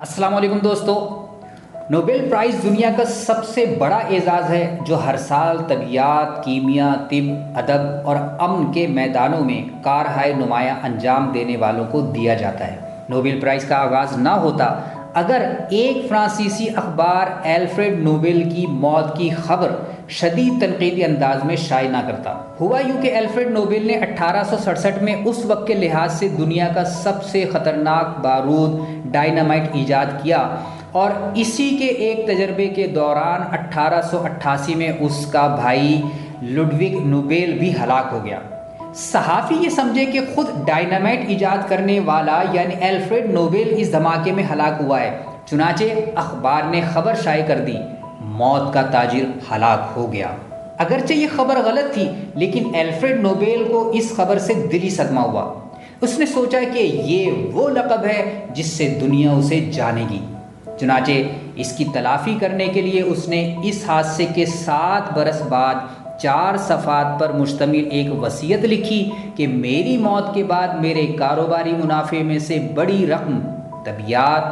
अस्सलाम वालेकुम दोस्तों। नोबेल प्राइज़ दुनिया का सबसे बड़ा एजाज़ है जो हर साल तबीयत, कीमिया, तिब, अदब और अमन के मैदानों में कारहाय नुमाया अंजाम देने वालों को दिया जाता है। नोबेल प्राइज़ का आगाज़ ना होता अगर एक फ्रांसीसी अखबार एल्फ्रेड नोबेल की मौत की खबर शदीद तनकीदी अंदाज में शाये ना करता। हुआ यूँ कि एल्फ्रेड नोबेल ने 1867 में उस वक्त के लिहाज से दुनिया का सबसे ख़तरनाक बारूद डायनामाइट ईजाद किया और इसी के एक तजर्बे के दौरान 1888 में उसका भाई लुडविग नोबेल भी हलाक हो गया। सहाफ़ी ये समझे कि खुद डायनामाइट ईजाद करने वाला यानी एल्फ्रेड नोबेल इस धमाके में हलाक हुआ है। चुनाचे अखबार ने खबर शाये कर दी, मौत का ताजिर हलाक हो गया। अगरचे ये खबर गलत थी, लेकिन एल्फ्रेड नोबेल को इस खबर से दिली सदमा हुआ। उसने सोचा कि ये वो लक़ब है जिससे दुनिया उसे जानेगी। चुनाचे इसकी तलाफ़ी करने के लिए उसने इस हादसे के 7 बरस बाद 4 सफ़ात पर मुश्तमिल एक वसीयत लिखी कि मेरी मौत के बाद मेरे कारोबारी मुनाफे में से बड़ी रकम तबीयत,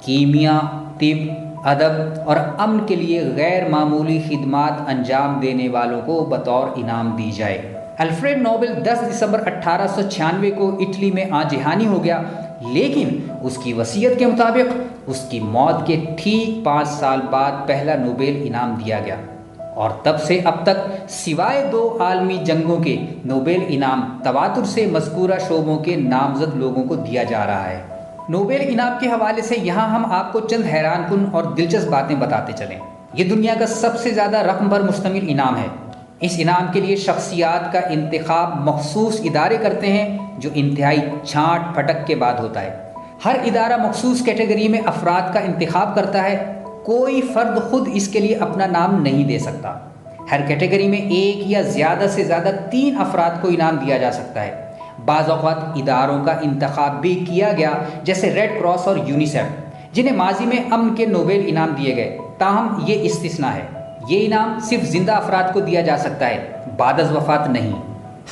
कीमिया, तिब, अदब और अमन के लिए गैर मामूली खिदमात अंजाम देने वालों को बतौर इनाम दी जाए। एल्फ्रेड नोबेल 10 दिसंबर 1896 को इटली में आजिहानी हो गया, लेकिन उसकी वसीयत के मुताबिक उसकी मौत के ठीक 5 साल बाद पहला नोबेल इनाम दिया गया और तब से अब तक सिवाय 2 आलमी जंगों के नोबेल इनाम तवातुर से मज़कूरा शोबों के नामज़द लोगों को दिया जा रहा है। नोबेल इनाम के हवाले से यहाँ हम आपको चंद हैरानकुन और दिलचस्प बातें बताते चलें। ये दुनिया का सबसे ज़्यादा रकम पर मुश्तमिल इनाम है। इस इनाम के लिए शख्सियात का इंतखाब मखसूस इदारे करते हैं जो इंतहाई छांट फटक के बाद होता है। हर इदारा मखसूस कैटेगरी में अफराद का इंतखाब करता है। कोई फ़र्द खुद इसके लिए अपना नाम नहीं दे सकता। हर कैटेगरी में एक या ज़्यादा से ज़्यादा 3 अफराद को इनाम दिया जा सकता है। बाज़ औक़ात इदारों का इंतखाब भी किया गया, जैसे रेड क्रॉस और यूनिसेफ, जिन्हें माजी में अमन के नोबेल इनाम दिए गए। ताहम ये इस्तिस्ना है, ये इनाम सिर्फ ज़िंदा अफराद को दिया जा सकता है, बादज़ वफ़ात नहीं।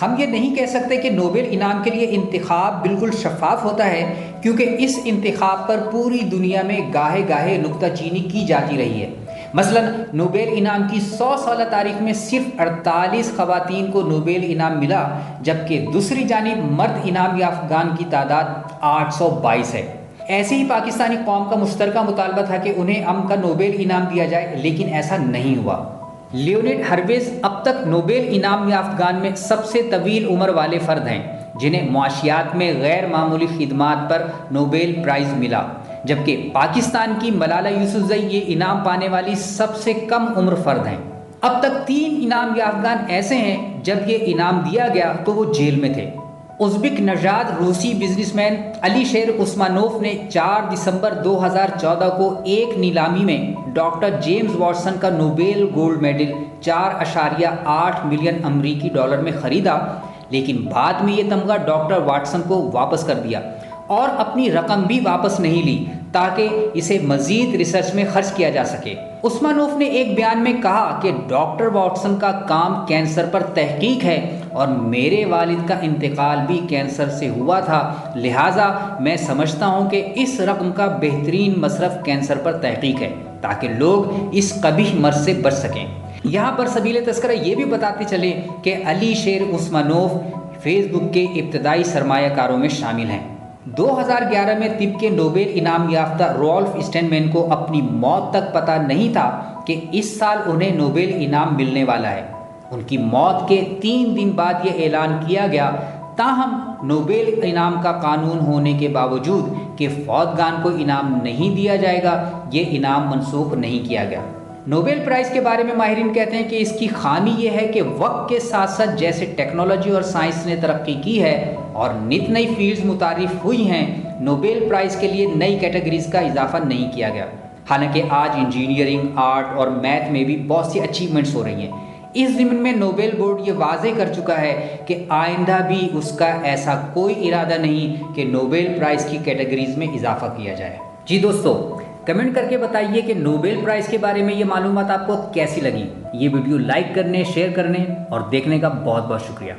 हम ये नहीं कह सकते कि नोबेल इनाम के लिए इंतखाब बिल्कुल शफ़ाफ़ होता है, क्योंकि इस इंतखाब पर पूरी दुनिया में गाहे गाहे नुक्ताचीनी की जाती रही है। मसलन नोबेल इनाम की 100 साल तारीख में सिर्फ 48 ख़वातीन को नोबेल इनाम मिला, जबकि दूसरी जानिब मर्द इनाम याफ्तान की तादाद 822 है। ऐसे ही पाकिस्तानी कौम का मुश्तरका मुतालबा था कि उन्हें अमन का नोबेल इनाम दिया जाए, लेकिन ऐसा नहीं हुआ। लियोनिड हर्वेज अब तक नोबेल इनाम याफ्तान में सबसे तवील उम्र वाले फ़र्द हैं, जिन्हें मुआशियात में गैर मामूली खिदमात पर नोबेल प्राइज़ मिला, जबकि पाकिस्तान की मलाला यूसुफ़ज़ई ये इनाम पाने वाली सबसे कम उम्र फ़र्द हैं। अब तक 3 इनाम याफ्तान ऐसे हैं जब ये इनाम दिया गया तो वो जेल में थे। उज़्बेक नजाद रूसी बिजनेसमैन अलीशेर उस्मानोव ने 4 दिसंबर 2014 को एक नीलामी में डॉक्टर जेम्स वॉटसन का नोबेल गोल्ड मेडल 4.8 मिलियन अमरीकी डॉलर में ख़रीदा, लेकिन बाद में ये तमगा डॉक्टर वाटसन को वापस कर दिया और अपनी रकम भी वापस नहीं ली ताकि इसे मज़ीद रिसर्च में खर्च किया जा सके। उस्मानोव ने एक बयान में कहा कि डॉक्टर वाटसन का काम कैंसर पर तहकीक है और मेरे वालिद का इंतकाल भी कैंसर से हुआ था, लिहाजा मैं समझता हूँ कि इस रकम का बेहतरीन मसरफ़ कैंसर पर तहकीक है ताकि लोग इस कबीह मर्ज़ से बच सकें। यहाँ पर सबील तस्करा ये भी बताते चले कि अलीशेर उस्मानोव फेसबुक के इब्तदाई सरमायाकारों में शामिल हैं। 2011 में तिब के नोबेल इनाम याफ्ता रोल्फ स्टेनमैन को अपनी मौत तक पता नहीं था कि इस साल उन्हें नोबेल इनाम मिलने वाला है। उनकी मौत के 3 दिन बाद ये ऐलान किया गया। ताहम नोबेल इनाम का कानून होने के बावजूद कि फौतगान को इनाम नहीं दिया जाएगा, ये इनाम मनसूख नहीं किया गया। नोबेल प्राइज़ के बारे में माहिरीन कहते हैं कि इसकी खामी यह है कि वक्त के साथ साथ जैसे टेक्नोलॉजी और साइंस ने तरक्की की है और नित नई फील्ड्स मुतारिफ हुई हैं, नोबेल प्राइज़ के लिए नई कैटेगरीज़ का इजाफा नहीं किया गया। हालांकि आज इंजीनियरिंग, आर्ट और मैथ में भी बहुत सी अचीवमेंट्स हो रही हैं। इस ज़िम्न में नोबेल बोर्ड ये वाज़े कर चुका है कि आइंदा भी उसका ऐसा कोई इरादा नहीं कि नोबेल प्राइज़ की कैटेगरीज़ में इजाफा किया जाए। जी दोस्तों, कमेंट करके बताइए कि नोबेल प्राइज़ के बारे में ये मालूमात आपको कैसी लगी। ये वीडियो लाइक करने, शेयर करने और देखने का बहुत बहुत शुक्रिया।